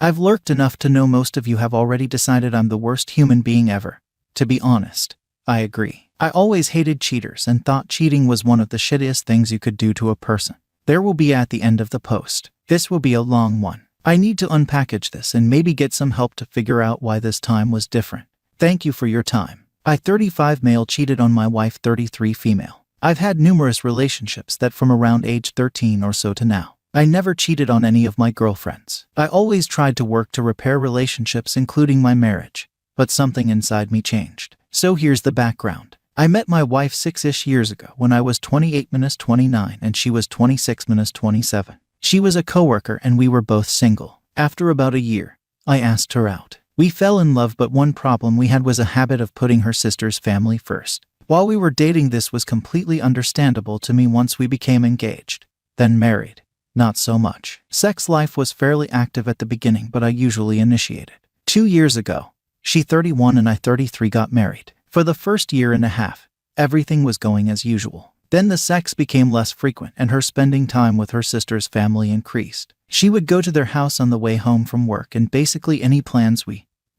I've lurked enough to know most of you have already decided I'm the worst human being ever. To be honest, I agree. I always hated cheaters and thought cheating was one of the shittiest things you could do to a person. There will be at the end of the post. This will be a long one. I need to unpackage this and maybe get some help to figure out why this time was different. Thank you for your time. I 35 male cheated on my wife 33 female. I've had numerous relationships that from around age 13 or so to now. I never cheated on any of my girlfriends. I always tried to work to repair relationships including my marriage. But something inside me changed. So here's the background. I met my wife 6-ish years ago when I was 28-29 and she was 26-27. She was a coworker and we were both single. After about a year, I asked her out. We fell in love, but one problem we had was a habit of putting her sister's family first. While we were dating, this was completely understandable to me. Once we became engaged, then married, not so much. Sex life was fairly active at the beginning, but I usually initiated. 2 years ago, she 31 and I 33 got married. For the first year and a half, everything was going as usual. Then the sex became less frequent and her spending time with her sister's family increased. She would go to their house on the way home from work, and basically any plans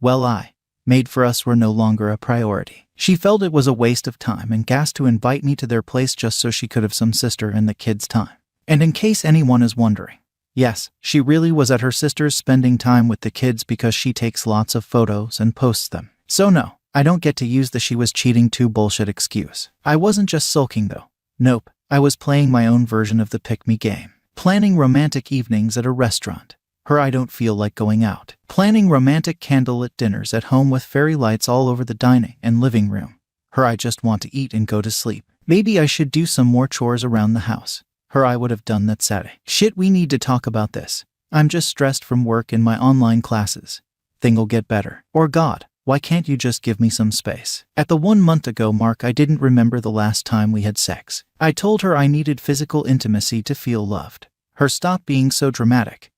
I made for us were no longer a priority. She felt it was a waste of time and gas to invite me to their place just so she could have some sister and the kids' time. And in case anyone is wondering, yes, she really was at her sister's spending time with the kids because she takes lots of photos and posts them. So no, I don't get to use the "she was cheating too" bullshit excuse. I wasn't just sulking though. Nope, I was playing my own version of the pick-me game. Planning romantic evenings at a restaurant. Her "I don't feel like going out." Planning romantic candlelit dinners at home with fairy lights all over the dining and living room. Her "I just want to eat and go to sleep. Maybe I should do some more chores around the house." Her "I would have done that Saturday." Shit, we need to talk about this. I'm just stressed from work and my online classes. Thing'll get better. Or God, why can't you just give me some space? At the 1 month ago mark, I didn't remember the last time we had sex. I told her I needed physical intimacy to feel loved. Her "stop being so dramatic.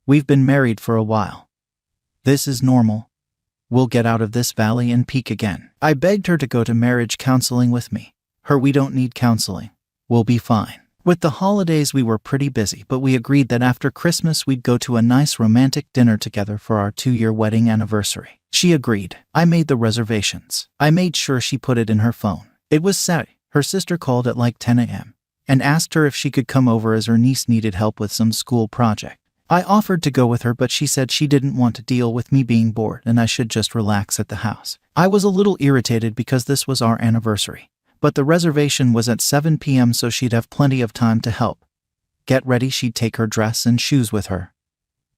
We've been married for a while. This is normal. We'll get out of this valley and peak again." I begged her to go to marriage counseling with me. Her "we don't need counseling. We'll be fine." With the holidays we were pretty busy, but we agreed that after Christmas we'd go to a nice romantic dinner together for our 2-year wedding anniversary. She agreed. I made the reservations. I made sure she put it in her phone. It was Saturday. Her sister called at like 10 a.m. and asked her if she could come over as her niece needed help with some school project. I offered to go with her, but she said she didn't want to deal with me being bored and I should just relax at the house. I was a little irritated because this was our anniversary, but the reservation was at 7 p.m. so she'd have plenty of time to help get ready. She'd take her dress and shoes with her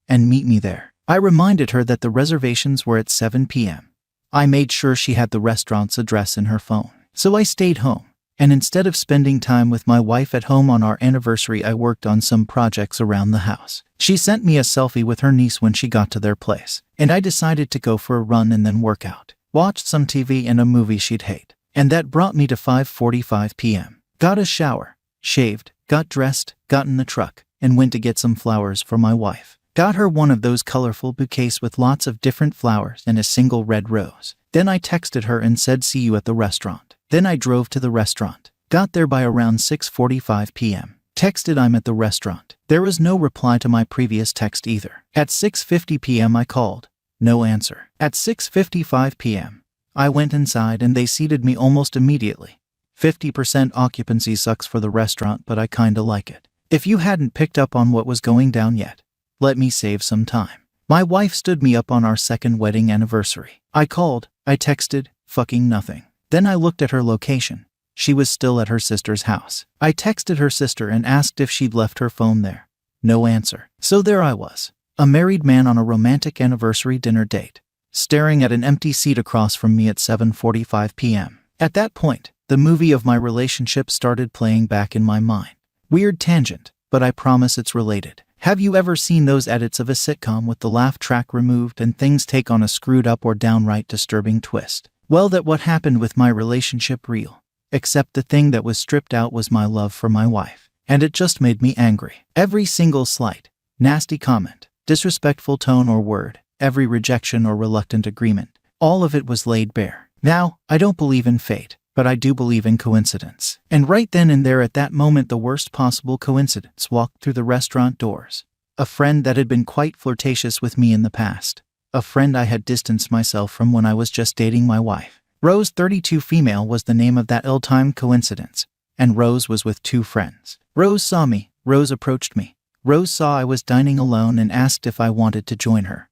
and meet me there. I reminded her that the reservations were at 7 p.m. I made sure she had the restaurant's address in her phone. So I stayed home, and instead of spending time with my wife at home on our anniversary, I worked on some projects around the house. She sent me a selfie with her niece when she got to their place, and I decided to go for a run and then work out. Watched some TV and a movie she'd hate. And that brought me to 5:45 p.m. Got a shower, shaved, got dressed, got in the truck, and went to get some flowers for my wife. Got her one of those colorful bouquets with lots of different flowers and a single red rose. Then I texted her and said, "See you at the restaurant." Then I drove to the restaurant. Got there by around 6:45 p.m. Texted, "I'm at the restaurant." There was no reply to my previous text either. At 6:50 p.m. I called. No answer. At 6:55 p.m. I went inside and they seated me almost immediately. 50% occupancy sucks for the restaurant, but I kinda like it. If you hadn't picked up on what was going down yet, let me save some time. My wife stood me up on our second wedding anniversary. I called, I texted, fucking nothing. Then I looked at her location. She was still at her sister's house. I texted her sister and asked if she'd left her phone there. No answer. So there I was, a married man on a romantic anniversary dinner date, staring at an empty seat across from me at 7:45 p.m. At that point, the movie of my relationship started playing back in my mind. Weird tangent, but I promise it's related. Have you ever seen those edits of a sitcom with the laugh track removed and things take on a screwed up or downright disturbing twist? Well, that's what happened with my relationship reel. Except the thing that was stripped out was my love for my wife. And it just made me angry. Every single slight, nasty comment, disrespectful tone or word, every rejection or reluctant agreement, all of it was laid bare. Now, I don't believe in fate, but I do believe in coincidence. And right then and there at that moment, the worst possible coincidence walked through the restaurant doors. A friend that had been quite flirtatious with me in the past. A friend I had distanced myself from when I was just dating my wife. Rose 32 female was the name of that ill-timed coincidence, and Rose was with two friends. Rose saw me. Rose approached me. Rose saw I was dining alone and asked if I wanted to join her.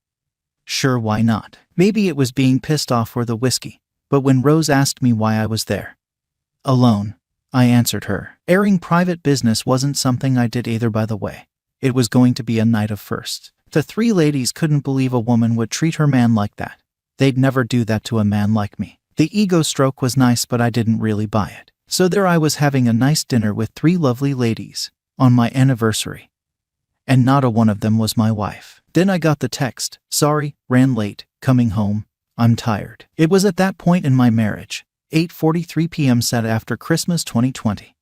Sure, why not? Maybe it was being pissed off for the whiskey, but when Rose asked me why I was there alone, I answered her. Airing private business wasn't something I did either, by the way. It was going to be a night of firsts. The three ladies couldn't believe a woman would treat her man like that. They'd never do that to a man like me. The ego stroke was nice, but I didn't really buy it. So there I was having a nice dinner with three lovely ladies on my anniversary, and not a one of them was my wife. Then I got the text, "Sorry, ran late, coming home, I'm tired." It was at that point in my marriage, 8:43 p.m. set after Christmas 2020.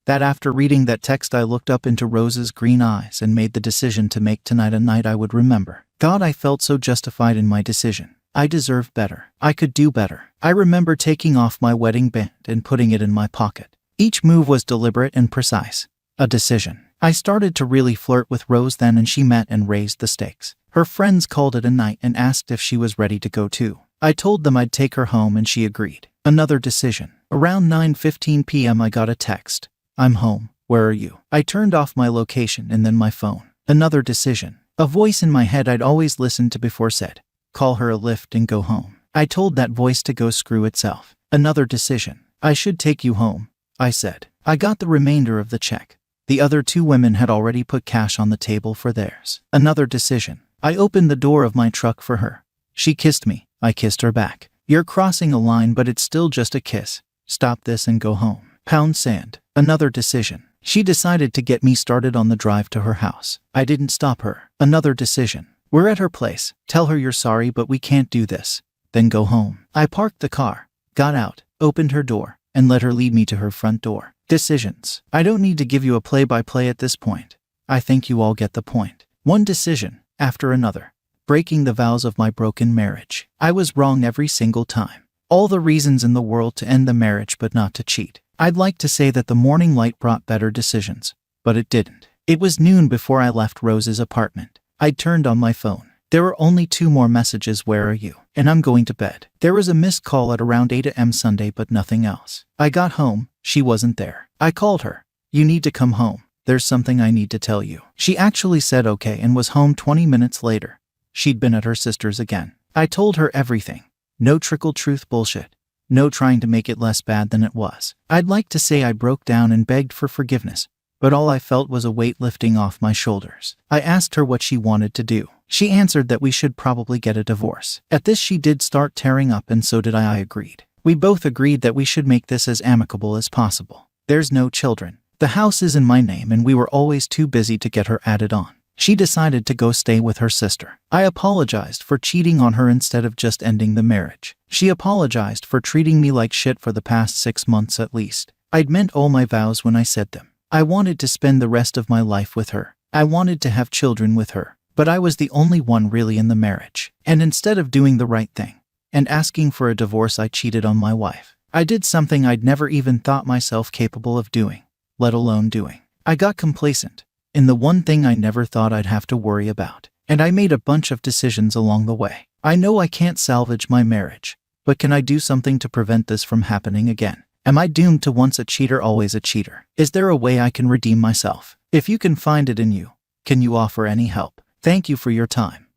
That after reading that text I looked up into Rose's green eyes and made the decision to make tonight a night I would remember. God, I felt so justified in my decision. I deserved better. I could do better. I remember taking off my wedding band and putting it in my pocket. Each move was deliberate and precise. A decision. I started to really flirt with Rose then, and she met and raised the stakes. Her friends called it a night and asked if she was ready to go too. I told them I'd take her home and she agreed. Another decision. Around 9:15 p.m. I got a text. "I'm home. Where are you?" I turned off my location and then my phone. Another decision. A voice in my head I'd always listened to before said, "Call her a lift and go home." I told that voice to go screw itself. Another decision. "I should take you home," I said. I got the remainder of the check. The other two women had already put cash on the table for theirs. Another decision. I opened the door of my truck for her. She kissed me. I kissed her back. "You're crossing a line, but it's still just a kiss. Stop this and go home." Pound sand. Another decision. She decided to get me started on the drive to her house. I didn't stop her. Another decision. "We're at her place. Tell her you're sorry, but we can't do this. Then go home." I parked the car, got out, opened her door, and let her lead me to her front door. Decisions. I don't need to give you a play-by-play at this point. I think you all get the point. One decision after another. Breaking the vows of my broken marriage. I was wrong every single time. All the reasons in the world to end the marriage, but not to cheat. I'd like to say that the morning light brought better decisions, but it didn't. It was noon before I left Rose's apartment. I'd turned on my phone. There were only 2 more messages, "Where are you?" and "I'm going to bed." There was a missed call at around 8 a.m. Sunday, but nothing else. I got home. She wasn't there. I called her. "You need to come home. There's something I need to tell you." She actually said okay and was home 20 minutes later. She'd been at her sister's again. I told her everything. No trickle truth bullshit. No trying to make it less bad than it was. I'd like to say I broke down and begged for forgiveness, but all I felt was a weight lifting off my shoulders. I asked her what she wanted to do. She answered that we should probably get a divorce. At this she did start tearing up, and so did I. I agreed. We both agreed that we should make this as amicable as possible. There's no children. The house is in my name, and we were always too busy to get her added on. She decided to go stay with her sister. I apologized for cheating on her instead of just ending the marriage. She apologized for treating me like shit for the past 6 months at least. I'd meant all my vows when I said them. I wanted to spend the rest of my life with her. I wanted to have children with her. But I was the only one really in the marriage. And instead of doing the right thing and asking for a divorce, I cheated on my wife. I did something I'd never even thought myself capable of doing, let alone doing. I got complacent in the one thing I never thought I'd have to worry about. And I made a bunch of decisions along the way. I know I can't salvage my marriage, but can I do something to prevent this from happening again? Am I doomed to once a cheater, always a cheater? Is there a way I can redeem myself? If you can find it in you, can you offer any help? Thank you for your time.